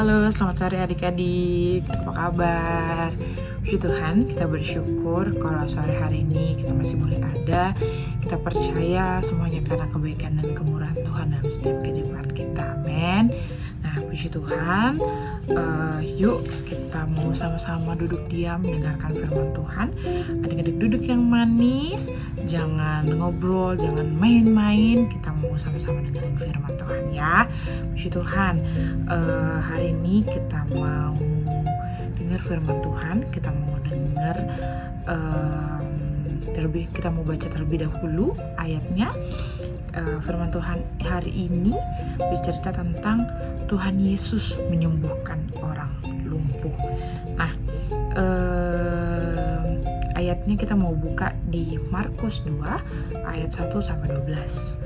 Halo, selamat sore adik-adik. Apa kabar? Puji Tuhan, kita bersyukur kalau sore hari ini kita masih boleh ada. Kita percaya semuanya karena kebaikan dan kemurahan Tuhan dalam setiap kehidupan kita. Amin. Nah, puji Tuhan. Yuk kita mau sama-sama duduk diam mendengarkan firman Tuhan. Adik-adik duduk yang manis, jangan ngobrol, jangan main-main. Kita mau sama-sama dengerin firman Tuhan ya. Puji Tuhan. Hari ini kita mau dengar firman Tuhan. Kita mau dengar kita mau baca terlebih dahulu ayatnya. Firman Tuhan hari ini bercerita tentang Tuhan Yesus menyembuhkan orang lumpuh. Nah, ayatnya kita mau buka di Markus 2 ayat 1 sampai 12.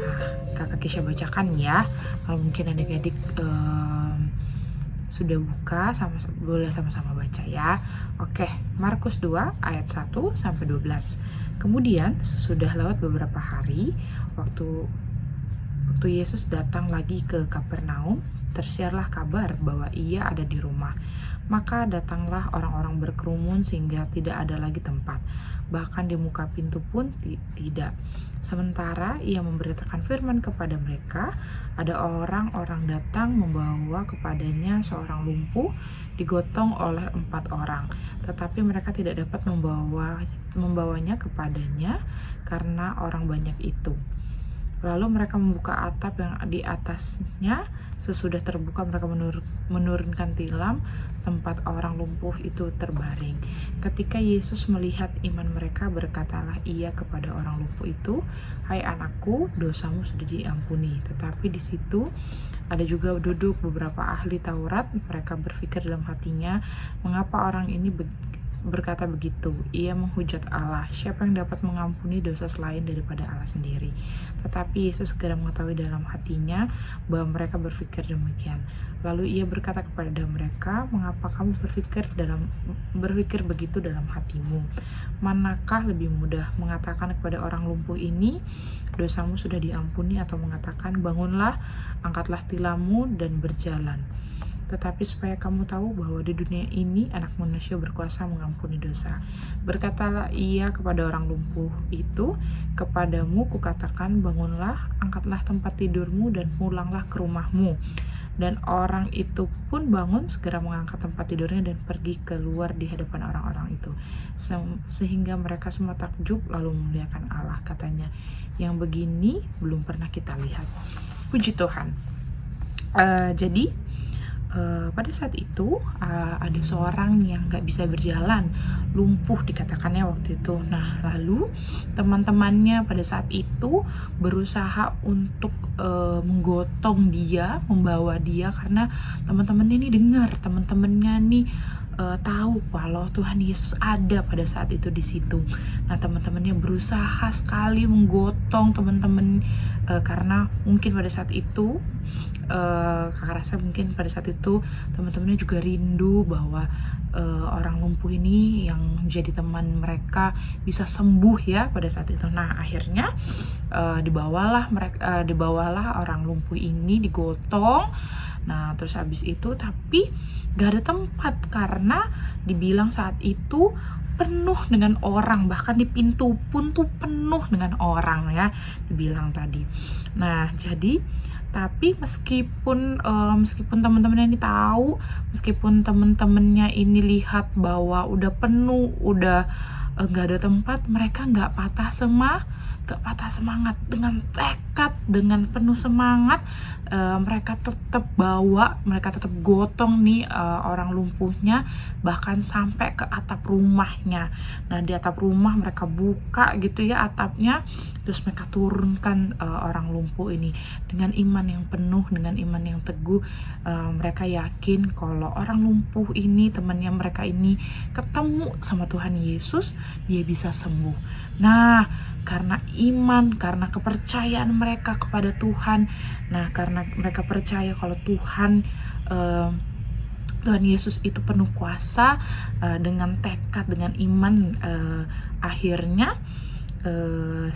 Nah, Kakak Kisha bacakan ya. Kalau mungkin adik-adik sudah buka, boleh sama-sama baca ya. Oke, Markus 2 ayat 1 sampai 12. Kemudian sesudah lewat beberapa hari, waktu Yesus datang lagi ke Kapernaum, tersiarlah kabar bahwa ia ada di rumah. Maka datanglah orang-orang berkerumun sehingga tidak ada lagi tempat. Bahkan di muka pintu pun tidak. Sementara ia memberitakan firman kepada mereka, ada orang-orang datang membawa kepadanya seorang lumpuh digotong oleh 4 orang. Tetapi mereka tidak dapat membawanya kepadanya karena orang banyak itu. Lalu mereka membuka atap yang di atasnya. Sesudah terbuka mereka menurunkan tilam tempat orang lumpuh itu terbaring. Ketika Yesus melihat iman mereka, berkatalah ia kepada orang lumpuh itu, "Hai anakku, dosamu sudah diampuni." Tetapi di situ ada juga duduk beberapa ahli Taurat. Mereka berpikir dalam hatinya, "Mengapa orang ini berkata begitu? Ia menghujat Allah. Siapa yang dapat mengampuni dosa selain daripada Allah sendiri?" Tetapi Yesus segera mengetahui dalam hatinya bahwa mereka berpikir demikian. Lalu ia berkata kepada mereka, "Mengapa kamu berpikir begitu dalam hatimu? Manakah lebih mudah, mengatakan kepada orang lumpuh ini, dosamu sudah diampuni, atau mengatakan, bangunlah, angkatlah tilammu dan berjalan? Tetapi supaya kamu tahu bahwa di dunia ini anak manusia berkuasa mengampuni dosa." Berkatalah ia kepada orang lumpuh itu, "Kepadamu kukatakan, bangunlah, angkatlah tempat tidurmu dan pulanglah ke rumahmu." Dan orang itu pun bangun, segera mengangkat tempat tidurnya dan pergi keluar di hadapan orang-orang itu. Sehingga mereka semua takjub lalu memuliakan Allah. Katanya, "Yang begini belum pernah kita lihat." Puji Tuhan. Jadi pada saat itu ada seorang yang gak bisa berjalan, lumpuh dikatakannya waktu itu. Nah, lalu teman-temannya pada saat itu berusaha untuk menggotong dia, membawa dia, karena teman-temannya ini dengar, teman-temannya nih tahu kalau Tuhan Yesus ada pada saat itu di situ. Nah, teman-temannya berusaha sekali menggotong teman-teman karena mungkin pada saat itu kakak rasa mungkin pada saat itu teman-temannya juga rindu bahwa orang lumpuh ini yang menjadi teman mereka bisa sembuh ya pada saat itu. Nah, akhirnya dibawalah orang lumpuh ini, digotong. Nah, terus habis itu tapi gak ada tempat karena dibilang saat itu penuh dengan orang, bahkan di pintu pun tuh penuh dengan orang ya, dibilang tadi. Nah, jadi tapi meskipun teman-temannya ini tahu, meskipun teman-temannya ini lihat bahwa udah penuh, udah nggak ada tempat, mereka nggak patah semangat, dengan tekad, dengan penuh semangat mereka tetap gotong nih orang lumpuhnya, bahkan sampai ke atap rumahnya. Nah, di atap rumah mereka buka gitu ya atapnya, terus mereka turunkan orang lumpuh ini dengan iman yang penuh, dengan iman yang teguh. Mereka yakin kalau orang lumpuh ini, temannya mereka ini ketemu sama Tuhan Yesus, dia bisa sembuh. Nah, karena iman, karena kepercayaan mereka kepada Tuhan, nah karena mereka percaya kalau Tuhan Yesus itu penuh kuasa, dengan tekad, dengan iman, akhirnya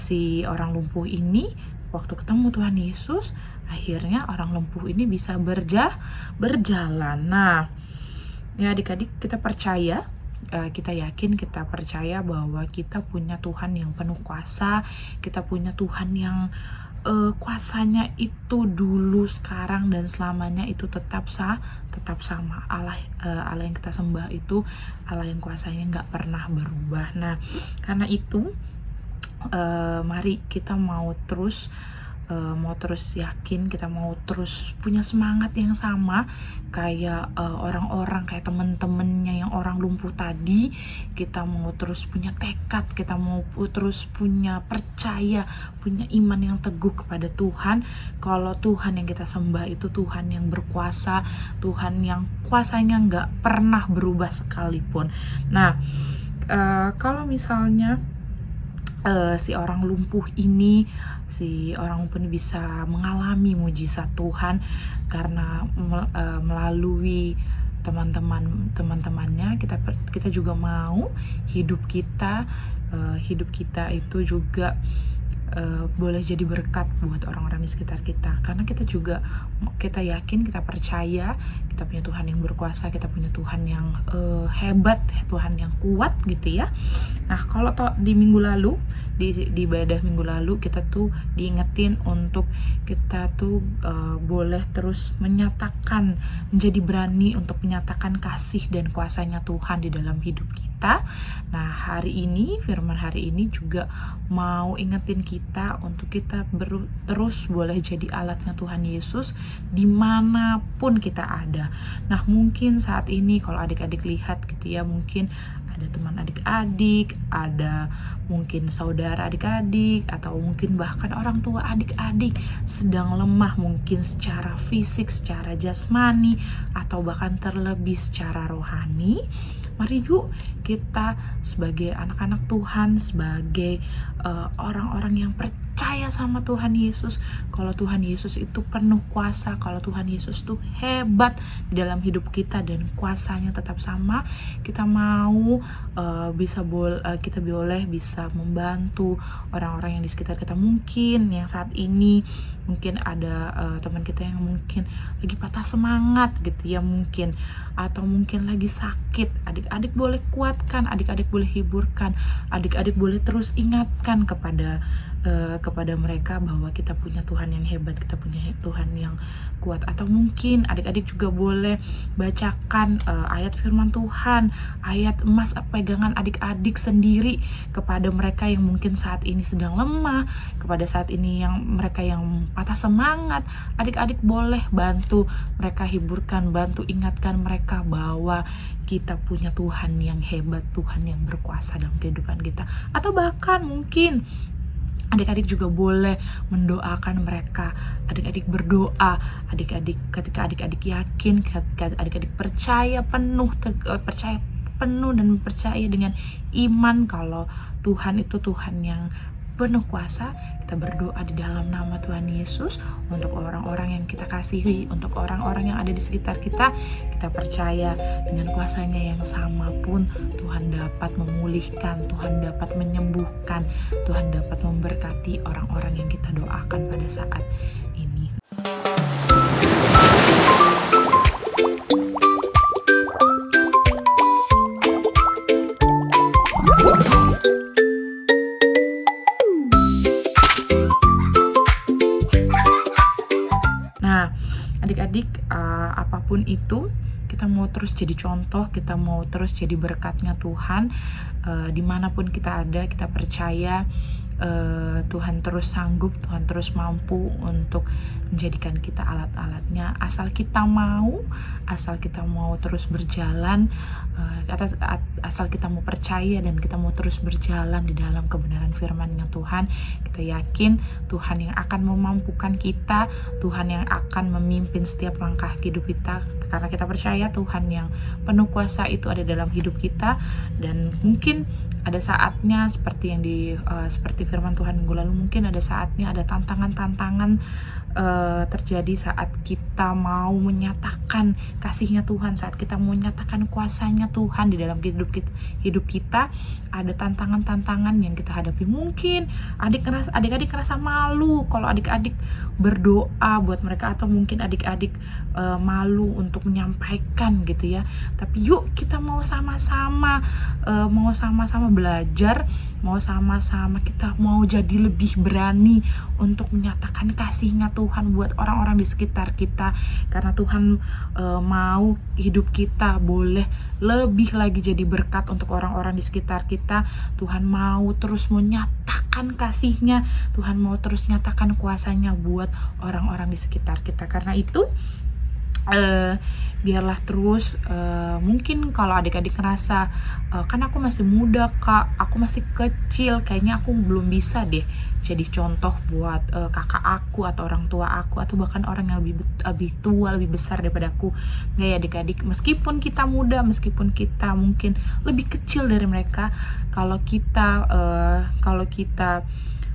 si orang lumpuh ini waktu ketemu Tuhan Yesus Akhirnya orang lumpuh ini bisa berjalan. Nah, ya adik-adik, kita percaya, kita yakin, kita percaya bahwa kita punya Tuhan yang penuh kuasa, kita punya Tuhan yang kuasanya itu dulu, sekarang, dan selamanya itu tetap sama. Allah yang kita sembah itu Allah yang kuasanya nggak pernah berubah. Nah, karena itu mari kita mau terus yakin, kita mau terus punya semangat yang sama kayak orang-orang, kayak temen-temennya yang orang lumpuh tadi. Kita mau terus punya tekad, kita mau terus punya percaya, punya iman yang teguh kepada Tuhan, kalau Tuhan yang kita sembah itu Tuhan yang berkuasa, Tuhan yang kuasanya nggak pernah berubah sekalipun. Nah, kalau misalnya si orang lumpuh ini bisa mengalami mujizat Tuhan karena melalui teman-temannya, kita juga mau hidup kita itu juga boleh jadi berkat buat orang-orang di sekitar kita, karena kita yakin, kita percaya kita punya Tuhan yang berkuasa, kita punya Tuhan yang hebat, Tuhan yang kuat gitu ya. Nah, kalau di minggu lalu, di ibadah minggu lalu, kita tuh diingetin untuk kita tuh boleh terus menjadi berani untuk menyatakan kasih dan kuasanya Tuhan di dalam hidup kita. Nah, firman hari ini juga mau ingetin kita untuk kita terus boleh jadi alatnya Tuhan Yesus dimanapun kita ada. Nah, mungkin saat ini kalau adik-adik lihat gitu ya, mungkin ada teman adik-adik, ada mungkin saudara adik-adik, atau mungkin bahkan orang tua adik-adik sedang lemah, mungkin secara fisik, secara jasmani, atau bahkan terlebih secara rohani. Mari yuk kita sebagai anak-anak Tuhan, sebagai orang-orang yang percaya sama Tuhan Yesus, kalau Tuhan Yesus itu penuh kuasa, kalau Tuhan Yesus tuh hebat di dalam hidup kita dan kuasanya tetap sama, kita mau kita boleh bisa membantu orang-orang yang di sekitar kita. Mungkin yang saat ini mungkin ada teman kita yang mungkin lagi patah semangat gitu ya, mungkin, atau mungkin lagi sakit. Adik-adik boleh kuatkan, adik-adik boleh hiburkan, adik-adik boleh terus ingatkan kepada mereka bahwa kita punya Tuhan yang hebat, kita punya Tuhan yang kuat. Atau mungkin adik-adik juga boleh bacakan ayat firman Tuhan, ayat emas pegangan adik-adik sendiri kepada mereka yang mungkin saat ini sedang lemah, kepada saat ini mereka yang patah semangat. Adik-adik boleh bantu mereka, hiburkan, bantu ingatkan mereka bahwa kita punya Tuhan yang hebat, Tuhan yang berkuasa dalam kehidupan kita. Atau bahkan mungkin adik-adik juga boleh mendoakan mereka. Adik-adik berdoa, ketika adik-adik yakin, ketika adik-adik percaya penuh dan percaya dengan iman kalau Tuhan itu Tuhan yang penuh kuasa. Kita berdoa di dalam nama Tuhan Yesus untuk orang-orang yang kita kasihi, untuk orang-orang yang ada di sekitar kita. Kita percaya dengan kuasanya yang sama pun Tuhan dapat memulihkan, Tuhan dapat menyembuhkan, Tuhan dapat memberkati orang-orang yang kita doakan pada saat ini. Adik-adik, apapun itu, kita mau terus jadi contoh, kita mau terus jadi berkatnya Tuhan. Dimanapun kita ada, kita percaya Tuhan terus sanggup, Tuhan terus mampu untuk menjadikan kita alat-alatnya, asal kita mau terus berjalan, asal kita mau percaya dan kita mau terus berjalan di dalam kebenaran firman-Nya Tuhan. Kita yakin Tuhan yang akan memampukan kita, Tuhan yang akan memimpin setiap langkah hidup kita, karena kita percaya Tuhan yang penuh kuasa itu ada dalam hidup kita. Dan mungkin ada saatnya seperti firman Tuhan minggu lalu, mungkin ada saatnya ada tantangan-tantangan terjadi saat kita mau menyatakan kasihnya Tuhan, saat kita mau menyatakan kuasanya Tuhan di dalam hidup kita. Ada tantangan-tantangan yang kita hadapi. Mungkin adik-adik ngerasa malu kalau adik-adik berdoa buat mereka, atau mungkin adik-adik malu untuk menyampaikan gitu ya. Tapi yuk kita mau sama-sama belajar, mau sama-sama kita mau jadi lebih berani untuk menyatakan kasihnya Tuhan buat orang-orang di sekitar kita, karena Tuhan mau hidup kita boleh lebih lagi jadi berkat untuk orang-orang di sekitar kita. Tuhan mau terus menyatakan kasihnya, Tuhan mau terus nyatakan kuasanya buat orang-orang di sekitar kita. Karena itu biarlah terus, mungkin kalau adik-adik ngerasa kan aku masih muda kak, aku masih kecil, kayaknya aku belum bisa deh jadi contoh buat kakak aku atau orang tua aku, atau bahkan orang yang lebih tua, lebih besar daripada aku. Nggak ya adik-adik, meskipun kita muda, meskipun kita mungkin lebih kecil dari mereka, kalau kita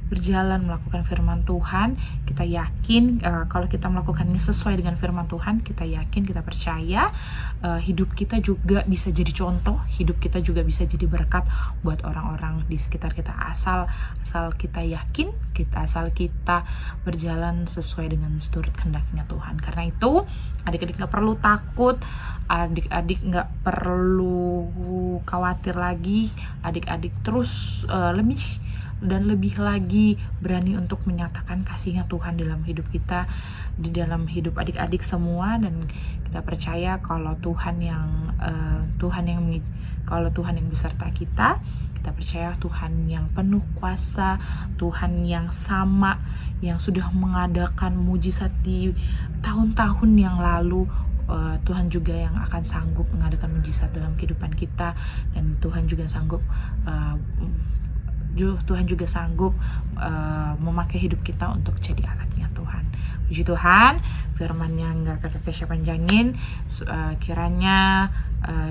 berjalan melakukan firman Tuhan, kita yakin kalau kita melakukannya sesuai dengan firman Tuhan, kita yakin, kita percaya hidup kita juga bisa jadi contoh, hidup kita juga bisa jadi berkat buat orang-orang di sekitar kita, asal kita yakin, asal kita berjalan sesuai dengan seturut kehendaknya Tuhan. Karena itu adik-adik gak perlu takut, adik-adik gak perlu khawatir lagi, adik-adik terus lebih lagi berani untuk menyatakan kasihnya Tuhan dalam hidup kita, di dalam hidup adik-adik semua. Dan kita percaya kalau Tuhan yang beserta kita percaya Tuhan yang penuh kuasa, Tuhan yang sama, yang sudah mengadakan mujizat di tahun-tahun yang lalu. Tuhan juga yang akan sanggup mengadakan mujizat dalam kehidupan kita, dan Tuhan juga sanggup memakai hidup kita untuk jadi alatnya Tuhan. Puji Tuhan, firman yang gak kakak Kesha panjangin, kiranya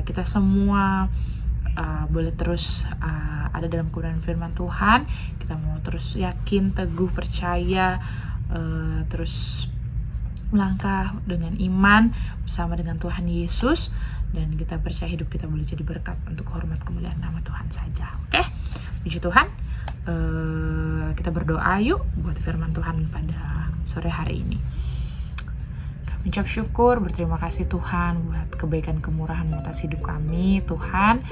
kita semua boleh terus ada dalam kebenaran firman Tuhan. Kita mau terus yakin, teguh, percaya, terus melangkah dengan iman bersama dengan Tuhan Yesus, dan kita percaya hidup kita boleh jadi berkat untuk hormat kemuliaan nama Tuhan saja. Oke, puji Tuhan. Kita berdoa yuk buat firman Tuhan pada sore hari ini. Kami ucap syukur, berterima kasih Tuhan buat kebaikan kemurahan atas hidup kami Tuhan.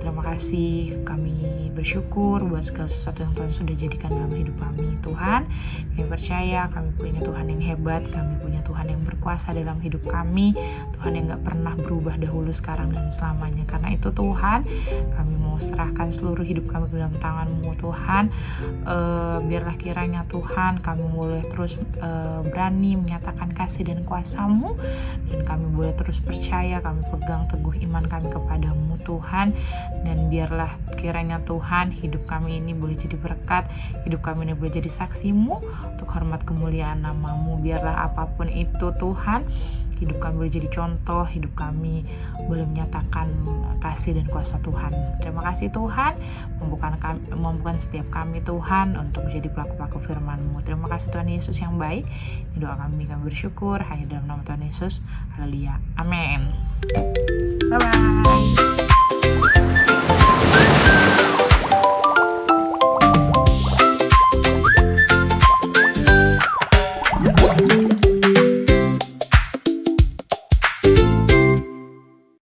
Terima kasih, kami bersyukur buat segala sesuatu yang Tuhan sudah jadikan dalam hidup kami Tuhan. Kami percaya kami punya Tuhan yang hebat, kami punya Tuhan yang berkuasa dalam hidup kami, Tuhan yang gak pernah berubah dahulu, sekarang, dan selamanya. Karena itu Tuhan, kami mau serahkan seluruh hidup kami ke dalam tangan-Mu Tuhan. Biarlah kiranya Tuhan kami boleh terus berani menyatakan kasih dan kuasa-Mu, dan kami boleh terus percaya, kami pegang teguh iman kami kepada-Mu Tuhan. Dan biarlah kiranya Tuhan hidup kami ini boleh jadi berkat, hidup kami ini boleh jadi saksi-Mu untuk hormat kemuliaan nama-Mu. Biarlah apapun itu Tuhan, hidup kami boleh jadi contoh, hidup kami boleh menyatakan kasih dan kuasa Tuhan. Terima kasih Tuhan, membukakan setiap kami Tuhan untuk menjadi pelaku-pelaku firman-Mu. Terima kasih Tuhan Yesus yang baik. Ini doa kami bersyukur hanya dalam nama Tuhan Yesus. Haleluya. Amin. Bye-bye.